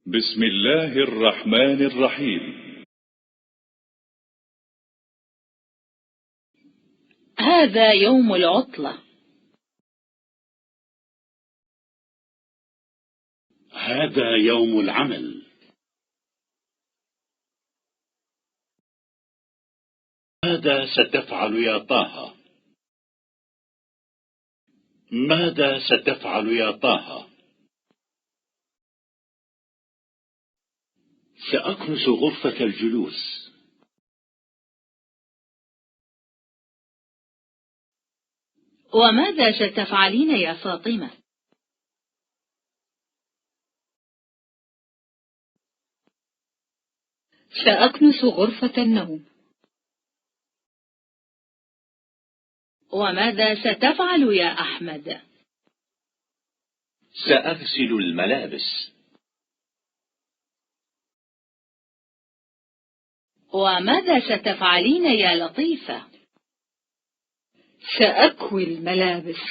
بسم الله الرحمن الرحيم. هذا يوم العطلة. هذا يوم العمل. ماذا ستفعل يا طه؟ ماذا ستفعل يا طه؟ سأكنس غرفة الجلوس. وماذا ستفعلين يا فاطمة؟ سأكنس غرفة النوم. وماذا ستفعل يا أحمد؟ سأغسل الملابس. وماذا ستفعلين يا لطيفة؟ سأكوي الملابس.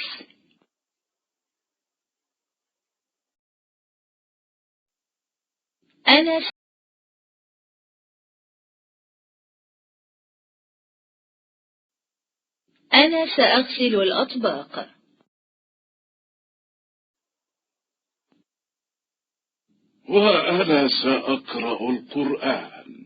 أنا سأغسل الأطباق. وأنا سأقرأ القرآن.